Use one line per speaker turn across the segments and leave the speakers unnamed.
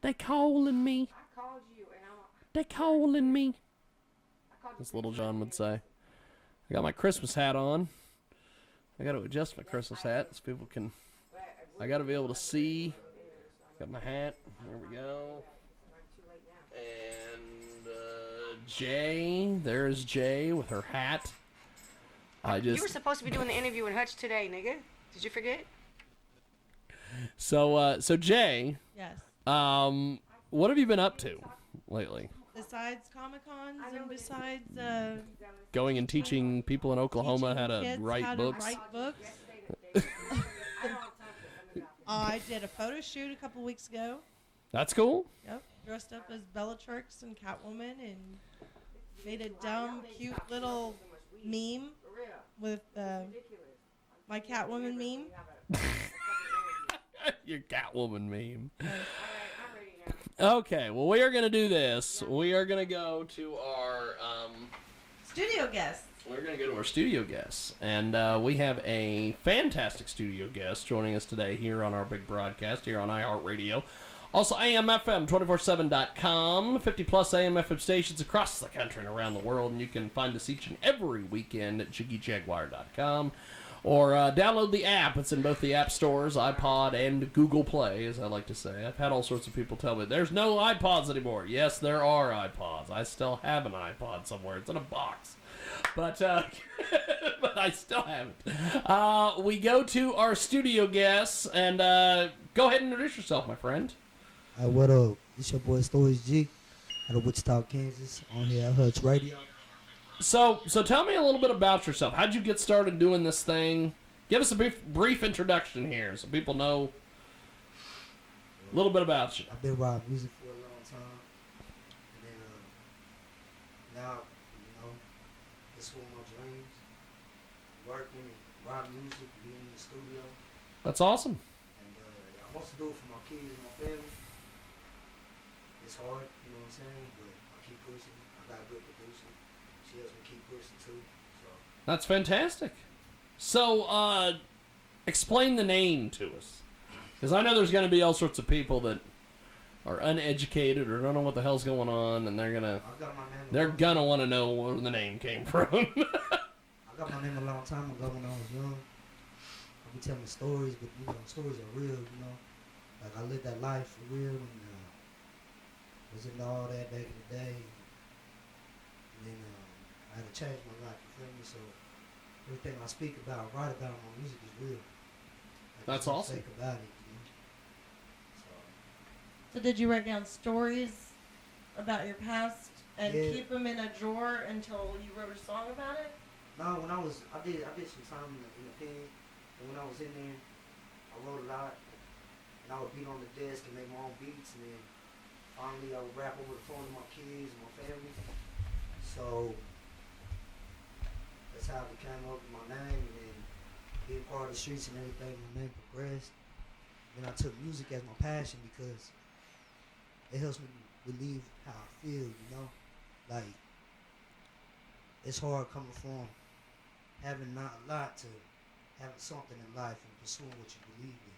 They calling me.
I called you, and
They calling me. As Little John would say. I got my Christmas hat on. I got to adjust my Christmas hat so people can. I got to be able to see. Got my hat. There we go. And Jay. There's Jay with her hat.
You were supposed to be doing the interview with Hutch today, nigga. Did you forget?
So Jay.
Yes.
What have you been up to lately?
Besides Comic-Cons and besides
Going and teaching people in Oklahoma how to write books.
I did a photo shoot a couple weeks ago.
That's cool.
Yep. Dressed up as Bellatrix and Catwoman and made a dumb, cute little meme with my Catwoman meme.
Your Catwoman meme. Okay, well, we are going to do this. We are going to go to our
studio guests.
We're going to go to our studio guests. And we have a fantastic studio guest joining us today here on our big broadcast here on iHeartRadio. Also, AMFM247.com, 50-plus AM/FM stations across the country and around the world. And you can find us each and every weekend at JiggyJaguar.com. Or download the app. It's in both the app stores, iPod, and Google Play, as I like to say. I've had all sorts of people tell me, there's no iPods anymore. Yes, there are iPods. I still have an iPod somewhere. It's in a box. But, but I still have it. We go to our studio guests, and go ahead and introduce yourself, my friend.
Hey, what up? It's your boy Stories G out of Wichita, Kansas, on here at Hutch Radio.
So tell me a little bit about yourself. How'd you get started doing this thing? Give us a brief introduction here so people know a little bit about you.
I've been writing music for a long time. And then now, it's one of my dreams. Working and writing music, being in the studio.
That's awesome.
And I want to do it for my kids and my family. It's hard, you know what I'm saying? But I keep pushing. I got a good producer. She helps me keep pushing too. So.
That's fantastic. So, explain the name to us. Because I know there's going to be all sorts of people that are uneducated or don't know what the hell's going on, and they're gonna want to know where the name came from.
I got my name a long time ago when I was young. I be telling stories, but stories are real, Like I lived that life for real and was into all that back in the day. And then I had to change my life, you feel me? So everything I speak about, write about, my music is real.
That's awesome.
Think about it,
So did you write down stories about your past and keep them in a drawer until you wrote a song about it?
No, when I did some time in the pen, and when I was in there, I wrote a lot, and I would beat on the desk and make my own beats, and then finally I would rap over the phone to my kids and my family. So that's how it came up with my name, and then being part of the streets and everything, my name progressed. Then I took music as my passion because it helps me believe how I feel, Like, it's hard coming from having not a lot to having something in life and pursuing what you believe in.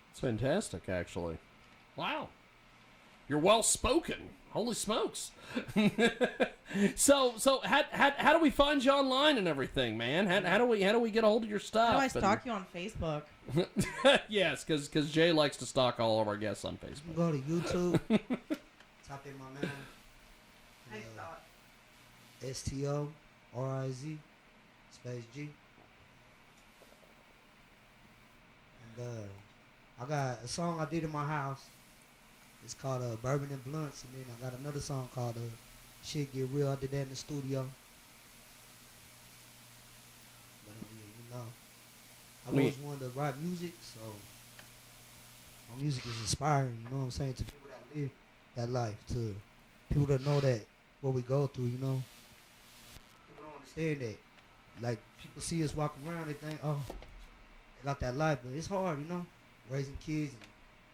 It's fantastic, actually. Wow. You're well spoken. Holy smokes. So how do we find you online and everything, man? How do we get a hold of your stuff?
How do I stalk you on Facebook?
Yes, because Jay likes to stalk all of our guests on Facebook.
Go to YouTube, type in my name. STORIZ space G. And I got a song I did in my house. It's called Bourbon and Blunts, and then I got another song called Shit Get Real. I did that in the studio. But I always wanted to write music, so my music is inspiring, you know what I'm saying, to people that live that life, to people that know that what we go through, People don't understand that. Like, people see us walk around, they think, oh, they got that life, but it's hard, raising kids and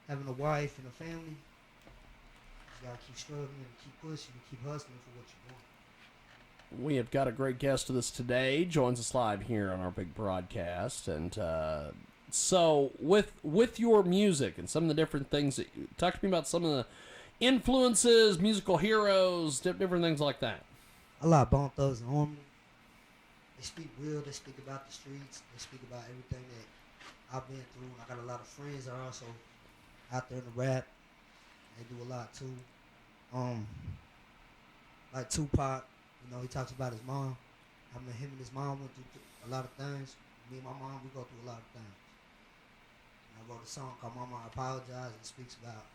having a wife and a family. You gotta keep struggling and keep pushing and keep hustling for what you're doing.
We have got a great guest with us today. Joins us live here on our big broadcast. And So with your music and some of the different things that you talk to me about, some of the influences, musical heroes, different things like that.
A lot of Bone Thugs and Harmony. They speak real. They speak about the streets. They speak about everything that I've been through. I got a lot of friends that are also out there in the rap. They do a lot too. Like Tupac, he talks about his mom. I mean, him and his mom went through a lot of things. Me and my mom, we go through a lot of things. And I wrote a song called Mama I Apologize. It speaks about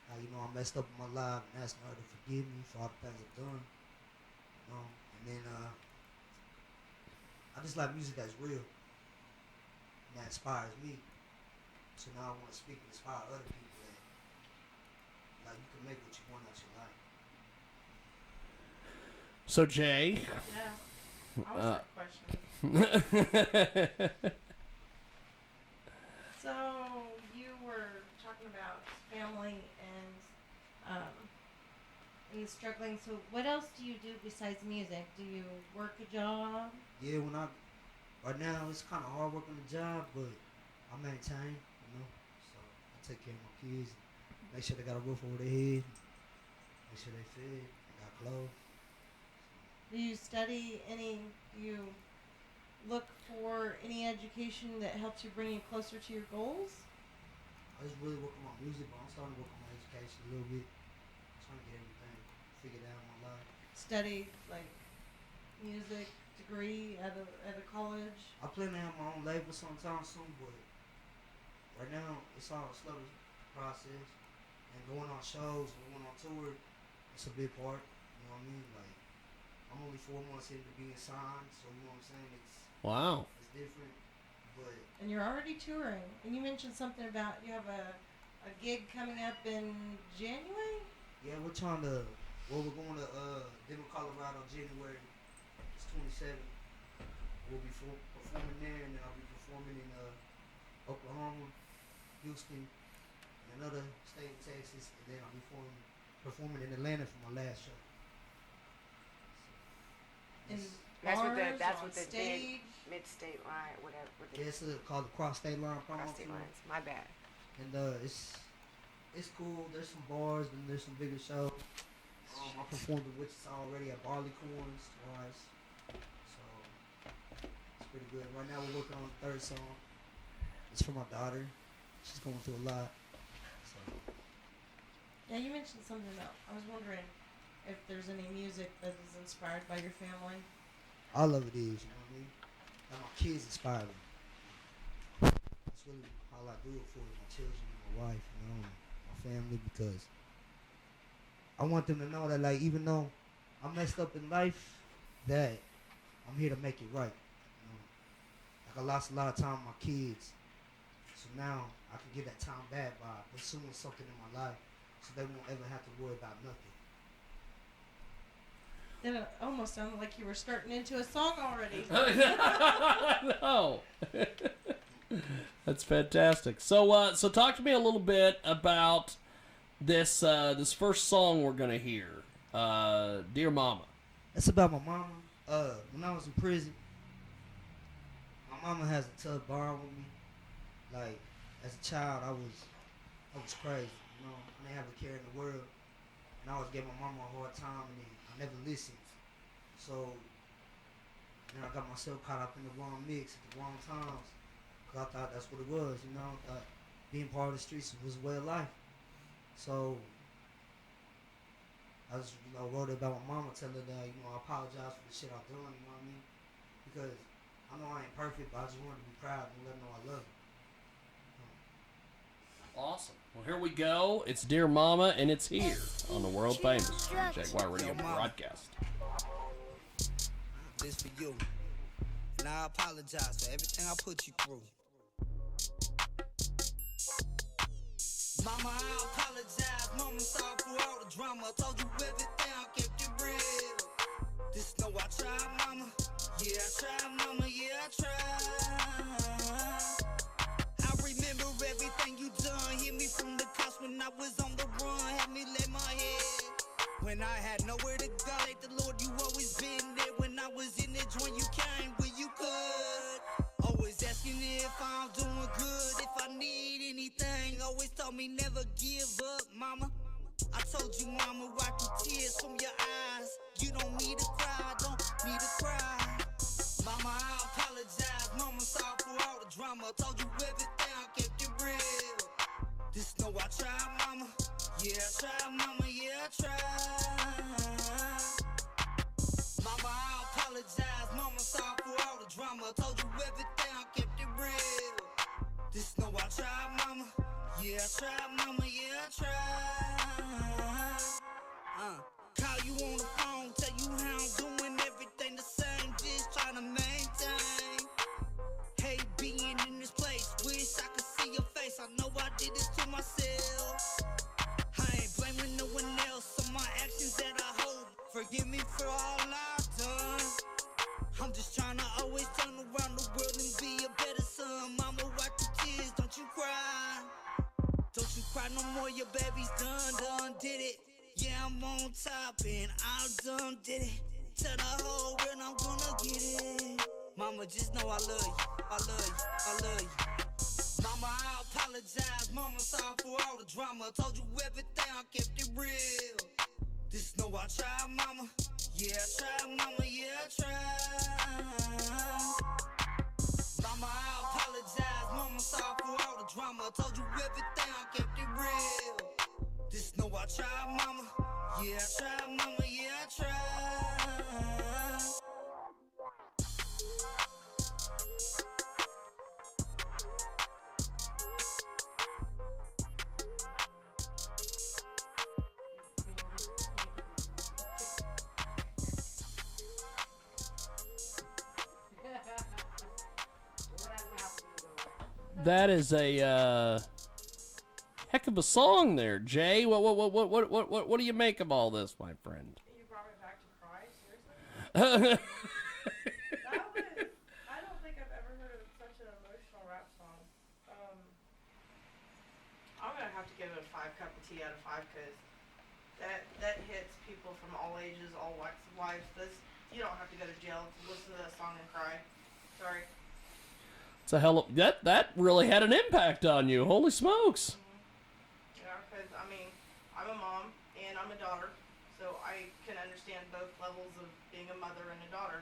how, I messed up in my life and asking her to forgive me for all the things I've done. And then I just like music that's real and that inspires me. So now I want to speak and inspire other people that, like, you can make what you want out your life.
So Jay.
Yeah. I was question. So you were talking about family and struggling. So what else do you do besides music? Do you work a job?
Yeah, right now it's kind of hard working a job, but I maintain, So I take care of my kids, make sure they got a roof over their head, make sure they fed, they got clothes.
Do you study do you look for any education that helps you bring you closer to your goals?
I just really work on my music, but I'm starting to work on my education a little bit. Trying to get everything figured out in my life.
Study like music degree at a college?
I plan to have my own label sometime soon, but right now it's all a slow process. And going on shows and going on tour, it's a big part. You know what I mean? Like, I'm only 4 months into being signed, so you know what I'm saying? It's different, but...
And you're already touring. And you mentioned something about you have a gig coming up in January?
Yeah, we're going to Denver, Colorado, January. It's 27. We'll be performing there, and then I'll be performing in Oklahoma, Houston, and another state in Texas, and then I'll be performing in Atlanta for my last show.
In
That's what the
stage?
mid-state line, whatever.
Yeah, it's called the Cross State Line promo.
Cross state lines. My bad.
And it's cool. There's some bars and there's some bigger shows. I performed in Wichita already at Barleycorns twice, so it's pretty good. Right now we're working on the third song. It's for my daughter. She's going through a lot. So.
Yeah, you mentioned something about. I was wondering if there's any music that is inspired by your family.
All of it is, you know what I mean? And my kids inspire me. That's really all I do it for, my children and my wife, my family, because I want them to know that, like, even though I messed up in life, that I'm here to make it right. Like, I lost a lot of time with my kids, so now I can get that time back by pursuing something in my life, so they won't ever have to worry about nothing.
Then it almost sounded like you were starting into a song already.
No. That's fantastic. So talk to me a little bit about this first song we're gonna hear, Dear Mama.
It's about my mama. When I was in prison, my mama has a tough bond with me. Like, as a child, I was crazy. I didn't have a care in the world, and I always gave my mama a hard time, and I never listened. So then I got myself caught up in the wrong mix at the wrong times, because I thought that's what it was. I thought being part of the streets was a way of life. So I just, wrote it about my mama, telling her that, I apologize for the shit I've done, you know what I mean? Because I know I ain't perfect, but I just wanted to be proud and let her know I love her.
Awesome. Well, here we go. It's Dear Mama, and it's here on the world famous Jaguar Radio broadcast.
This for you. And I apologize for everything I put you through. Mama, I apologize. Mama, sorry for all the drama. I told you everything, I kept it real. Just know I tried, mama. Yeah, I tried, mama. Yeah, I tried. I remember everything you done. Hit me from the cops when I was on the run. Had me lay my head. When I had nowhere to go, like the Lord, you always been there. When I was in the joint, you came where you could. Always asking if I'm doing good. need anything. Always told me never give up, mama. I told you, mama, wipe the tears from your eyes. You don't need to cry, don't need to cry. Mama, I apologize. Mama, sorry for all the drama. Told you everything, I kept it real. Just know I tried, mama. Yeah, I tried, mama. Yeah, I tried. Mama, I apologize. Mama, sorry for all the drama. Told you everything, I kept it real. Just know I tried, mama. Yeah, I tried, mama. Yeah, I tried. Call you on the phone, tell you how I'm doing everything the same. Just trying to maintain. Hey, being in this place, wish I could see your face. I know I did this to myself. I ain't blaming no one else on my actions that I hold. Forgive me for all I've done. I'm just trying to always turn around the world and be a better son. Mama, wipe the tears, don't you cry. Don't you cry no more, your baby's done did it. Yeah, I'm on top and I done did it. Tell the whole world I'm gonna get it. Mama, just know I love you, I love you, I love you. Mama, I apologize. Mama, sorry for all the drama. Told you everything, I kept it real. Just know I tried, mama. Yeah, I tried, mama. Yeah, I tried. Mama, I apologize. Mama, sorry for all the drama. Told you everything, I kept it real. Just know I tried, mama. Yeah, I tried, mama. Yeah, I tried.
That is a heck of a song there, Jay. What do you make of all this, my friend?
You brought me back to cry? Seriously? I don't think I've ever heard such an emotional rap song. I'm going to have to give it a 5 cup of tea out of 5 because that hits people from all ages, all walks of life. You don't have to go to jail to listen to that song and cry. Sorry.
It's a hell of that really had an impact on you. Holy smokes!
Yeah, because I mean, I'm a mom and I'm a daughter, so I can understand both levels of being a mother and a daughter.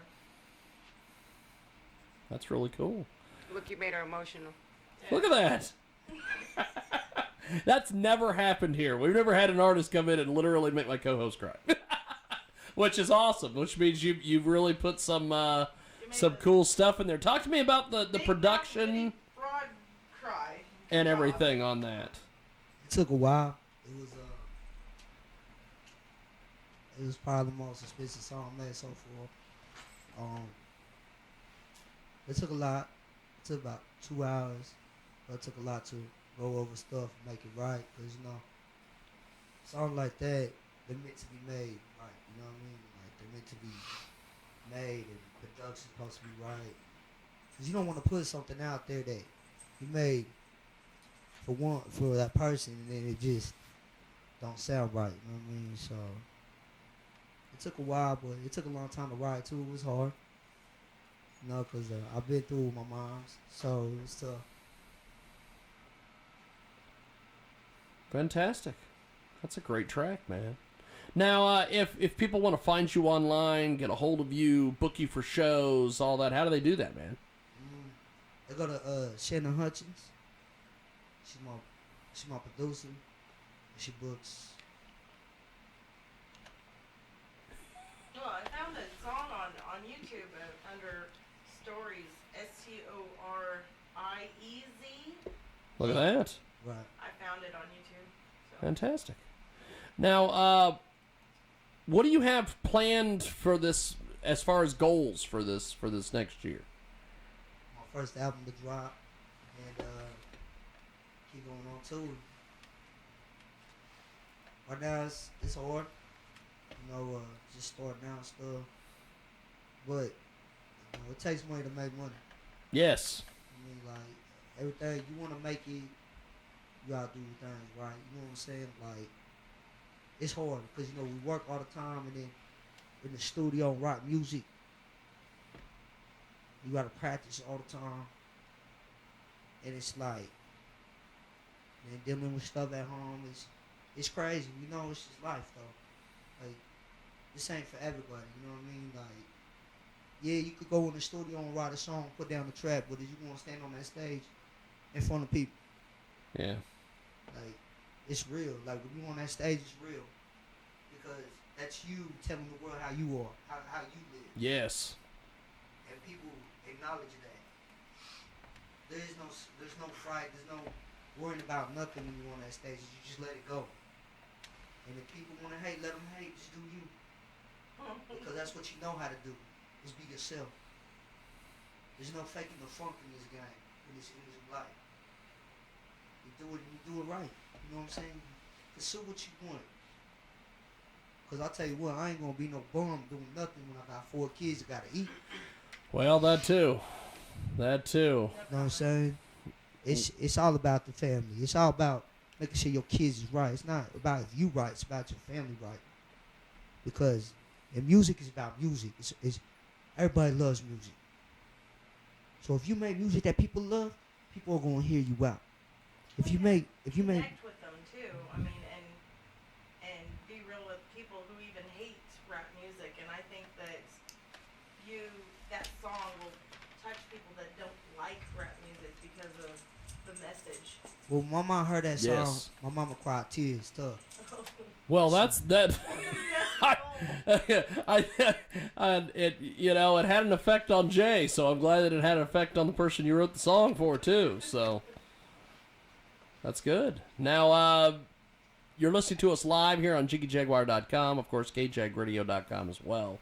That's really cool.
Look, you made her emotional.
Yeah.
Look at that. That's never happened here. We've never had an artist come in and literally make my co-host cry, which is awesome. Which means you've really put some cool stuff in there. Talk to me about the production
Broad cry
and everything on that.
It took a while. It was probably the most expensive song I made so far. It took a lot. It took about 2 hours, but it took a lot to go over stuff and make it right. Cause songs like that, they're meant to be made right. You know what I mean? Like they're meant to be made and production's supposed to be right. Cause you don't want to put something out there that you made for that person and then it just don't sound right. You know what I mean? So it took a while, but it took a long time to write too. It was hard. Cause I've been through with my moms, so it's tough.
Fantastic. That's a great track, man. Now, if people want to find you online, get a hold of you, book you for shows, all that, how do they do that, man?
They go to Shannon Hutchins. She's my producer. She books.
Oh, I found a song on YouTube under Stories, STORIEZ.
Look at that.
Right.
I found it on YouTube. So.
Fantastic. Now, what do you have planned for this, as far as goals for this next year?
My first album to drop, and keep going on too. Right now it's hard, just starting out and stuff. But it takes money to make money.
Yes.
I mean, like everything you want to make it, you gotta do things right. You know what I'm saying? Like it's hard because we work all the time and then in the studio and write music. You gotta practice all the time, and it's like and dealing with stuff at home it's crazy. You know, it's just life though. Like this ain't for everybody. You know what I mean? Like yeah, you could go in the studio and write a song, put down the track, but if you want to stand on that stage in front of people,
Yeah.
like it's real. Like when you on that stage, it's real because that's you telling the world how you are, how you live.
Yes.
And people acknowledge that. There's no fright, there's no worrying about nothing when you're on that stage. You just let it go. And if people want to hate, let them hate. Just do you. Because that's what you know how to do. Is be yourself. There's no faking the funk in this game, in this life. You do it right. You know what I'm saying? Pursue what you want. Because I'll tell you what, I ain't going to be no bum doing nothing when I got 4 kids that got to eat.
Well, that too. That too.
You know what I'm saying? It's all about the family. It's all about making sure your kids is right. It's not about if you right. It's about your family right. Because and music is about music. It's everybody loves music. So if you make music that people love, people are gonna hear you out. If you make
Connect with them too. I mean, and be real with people who even hate rap music. And I think that that song will touch people that don't like rap music because of the message.
well, my mom heard that song.
Yes.
My mama cried tears tough.
Well, that's that. It it had an effect on Jay, so I'm glad that it had an effect on the person you wrote the song for too. So that's good. Now you're listening to us live here on JiggyJaguar.com, of course, KJagRadio.com as well,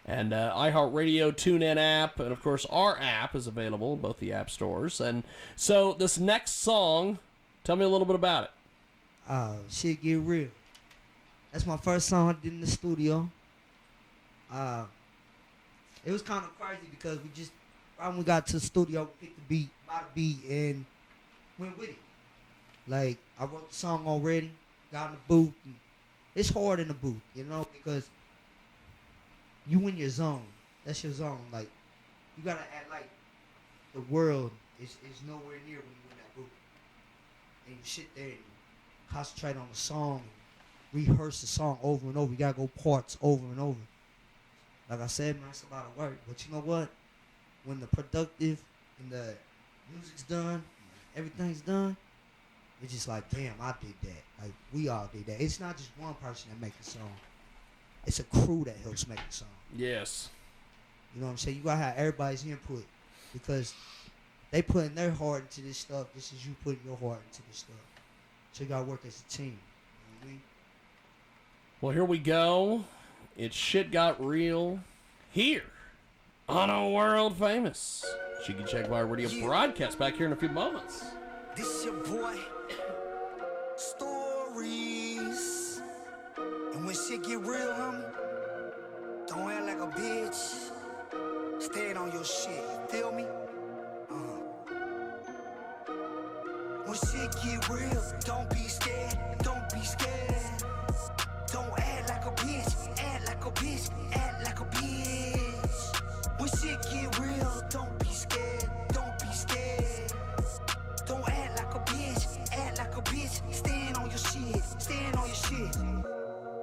and iHeartRadio, TuneIn app, and of course our app is available in both the app stores. And so this next song, tell me a little bit about it.
Shit get real. That's my first song I did in the studio. It was kind of crazy because when we got to the studio, we picked the beat, by the beat, and went with it. Like, I wrote the song already, got in the booth. And it's hard in the booth, because you in your zone. That's your zone. Like, you gotta act like the world is nowhere near when you're in that booth. And you sit there and concentrate on the song, rehearse the song over and over. You gotta go parts over and over. Like I said, man, it's a lot of work. But you know what? When the productive and the music's done, everything's done, it's just like, damn, I did that. Like, we all did that. It's not just one person that makes a song. It's a crew that helps make a song.
Yes.
You know what I'm saying? You gotta have everybody's input because they putting their heart into this stuff just as you putting your heart into this stuff. So you gotta work as a team. You know what I mean?
Well, here we go. It's Shit Got Real here on a world famous Jiggy Jaguar Radio broadcast back here in a few moments.
This your boy, Stories. And when shit get real, homie, don't act like a bitch. Stand on your shit, you feel me? When shit get real, don't be scared, don't be scared. Don't act like a bitch, act like a bitch, act like a bitch. When shit get real, don't be scared, don't be scared. Don't act like a bitch, act like a bitch. Stand on your shit, stand on your shit.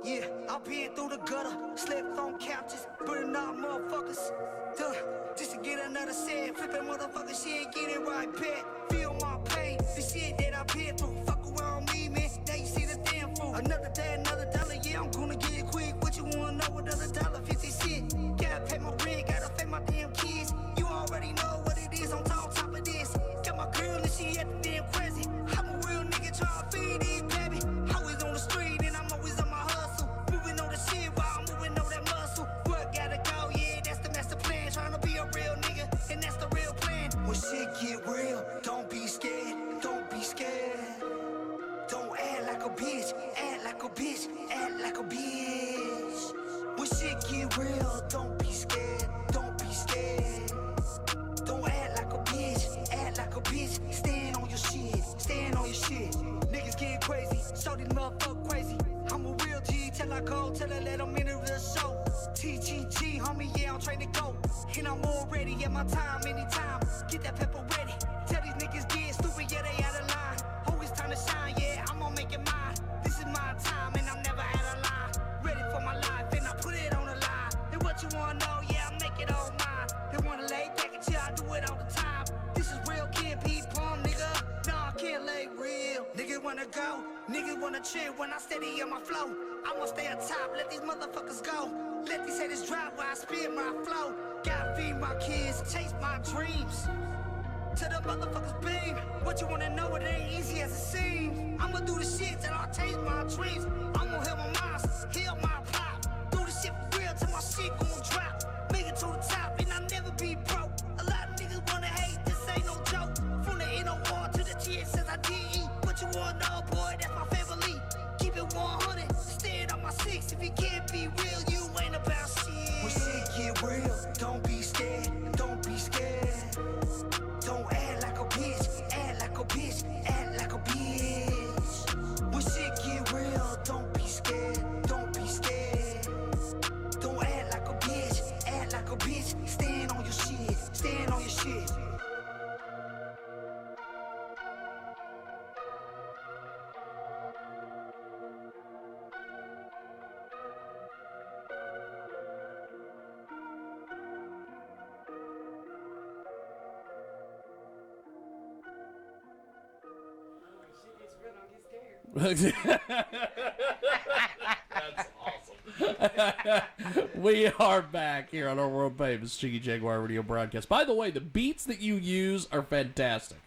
Yeah, I've been through the gutter, slept on couches, burning out motherfuckers. Duh, just to get another set, flipping motherfucker shit, get it right back. Feel my pain, the shit that I've been through. Fuck around me, man, now you see the damn fool. Another day, another dollar, yeah, I'm gonna get it quick. What you wanna know, another $1.50 shit. Gotta pay my rent, gotta pay my damn kids. You already know what it is, on top of this. Got my girl and she at the damn crazy. I'm a real nigga tryna feed these baby. Always on the street and I'm always on my hustle. Moving on the shit while I'm moving on that muscle. Work gotta go, yeah, that's the master plan. Tryna be a real nigga, and that's the real plan. When shit get real, don't be scared, don't be scared. Don't act like a bitch, act like a bitch, act like a bitch. When shit get real, don't be scared, don't be scared. Don't act like a bitch, act like a bitch. Stand on your shit, stand on your shit. Niggas get crazy, show these motherfuckers crazy. I'm a real G, till I go, till I let them in the real show. TGG, homie, yeah, I'm trained to go. And I'm already at my time, anytime. Get that pepper ready. Tell these niggas get stupid, yeah, they out of line. Always time to shine, Niggas wanna cheer when I steady on my flow. I'ma stay on top, let these motherfuckers go. Let these haters drop while I spin my flow. Gotta feed my kids, chase my dreams. To the motherfuckers beam. What you wanna know, it ain't easy as it seems. I'ma do the shit till I taste my dreams. I'ma heal my monsters, heal my pop. Do the shit for real till my shit gon' drop. Make it to the top and I'll never be broke. A lot of niggas wanna hate, this ain't no joke. From the inner war to the GS says I did eat. What you wanna know, boy, that's my family. Keep it 100, stay on my six. If you can't be real, you ain't about shit. When shit get real, don't be scared, don't be scared. Don't act like a bitch, act like a bitch, act like a bitch. When shit get real, don't be scared, don't be scared. Don't act like a bitch, stand on your shit, stand on your shit.
That's awesome. We are back here on our world famous Jiggy Jaguar radio broadcast. By the way, the beats that you use are fantastic.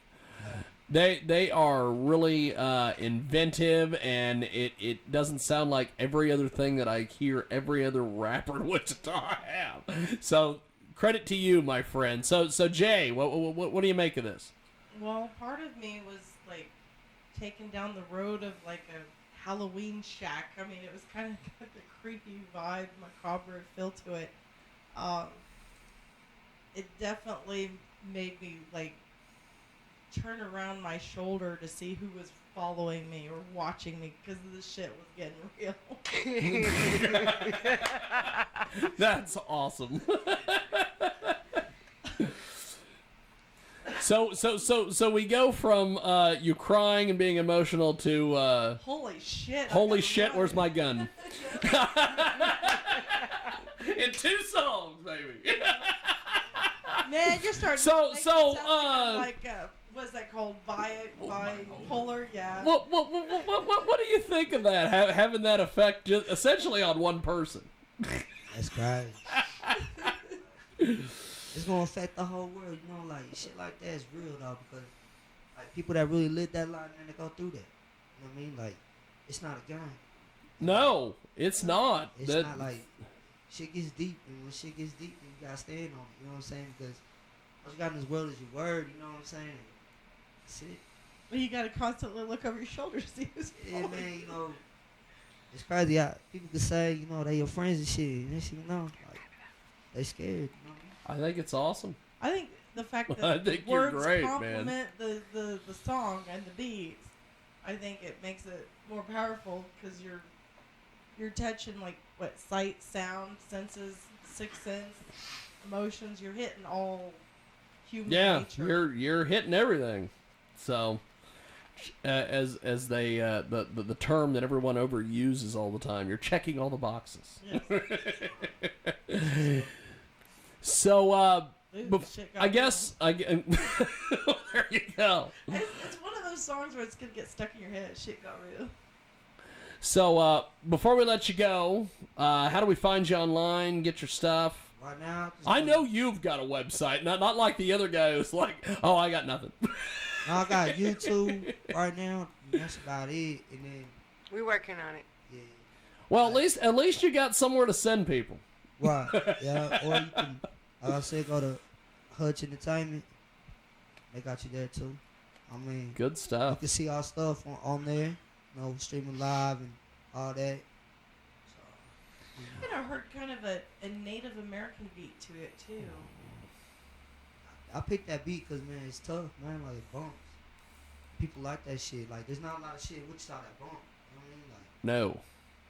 They are really inventive, and it doesn't sound like every other thing that I hear every other rapper in Wichita have. So credit to you, my friend. So Jay, what do you make of this?
Well, part of me was like taken down the road of like a Halloween shack. I mean, it was kind of got the creepy vibe, macabre feel to it. It definitely made me like turn around my shoulder to see who was following me or watching me because the shit was getting real.
That's awesome. So we go from you crying and being emotional to
holy shit!
Holy shit! Where's my gun? In 2 songs, baby.
Man, you're starting. Like what's that called? Bipolar, yeah.
What do you think of that? Having that effect just essentially on one person.
That's crazy. It's gonna affect the whole world, you know, like shit like that is real though, because like people that really live that life, man, they go through that. You know what I mean? Like, it's not a game.
No, it's not.
It's not like shit gets deep, and when shit gets deep, you gotta stand on it. You know what I'm saying? Because all you got in this world is your word. You know what I'm saying? That's it.
Well, you gotta constantly look over your shoulder to see who's following.
Yeah, man. You know, it's crazy how people can say, you know, they your friends and shit, and shit, you know, like they scared. You know?
I think it's awesome.
I think the fact that
I think
the
you're
words
great,
complement the song and the beats, I think it makes it more powerful because you're touching like what sight, sound, senses, sixth sense, emotions. You're hitting all human nature.
you're hitting everything. So as they the term that everyone overuses all the time, you're checking all the boxes.
Yes.
So, I guess there you go.
It's one of those songs where it's gonna get stuck in your head. Shit got real.
So, before we let you go, how do we find you online? Get your stuff.
Right now,
I know you've got a website, not like the other guy who's like, oh, I got nothing.
I got YouTube right now. That's about it, and then
We're working on it.
yeah.
Well, at least you got somewhere to send people.
Right. Yeah. Or you can, like I said, go to Hutch Entertainment. They got you there too. I mean,
Good
you
stuff.
can see our stuff on there. You know, streaming live and all that. So,
And I heard kind of a Native American beat to it too.
I picked that beat because, man, it's tough, man. Like, it bumps. People like that shit. Like, there's not a lot of shit in Wichita that bump. You know what I mean? Like,
No.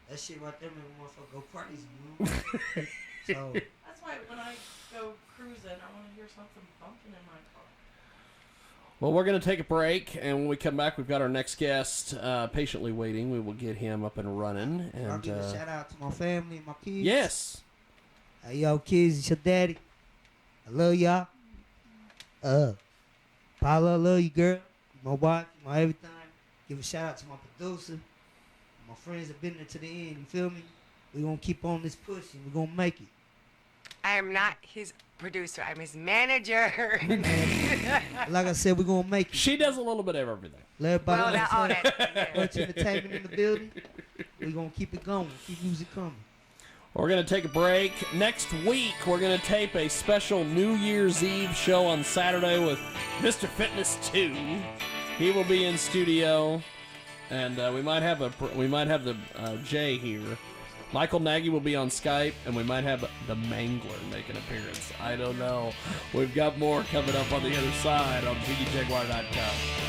that shit right there, man, motherfucker go crazy, you know? So,
That's why when I go cruising, I want to hear something bumping in my car.
Well, we're going to take a break, and when we come back, we've got our next guest patiently waiting. We will get him up and running. And
I'll give a shout out to my family and my kids.
Yes.
Hey, yo, kids, it's your daddy. I love y'all. Paula, I love you, girl. My wife, my everything. Give a shout out to my producer. My friends have been there to the end, you feel me? We're going to keep on this push and we're going to make it.
I am not his producer. I'm his manager.
Like I said, we're going to make it.
She does a little bit of everything.
Let everybody
Well,
know
all
that
that. Yeah.
much entertainment in the building. We're going to keep it going. Keep music coming.
We're going to take a break. Next week, we're going to tape a special New Year's Eve show on Saturday with Mr. Fitness 2. He will be in studio, and we might have the Jay here. Michael Nagy will be on Skype, and we might have the Mangler make an appearance. I don't know. We've got more coming up on the other side on JiggyJaguar.com.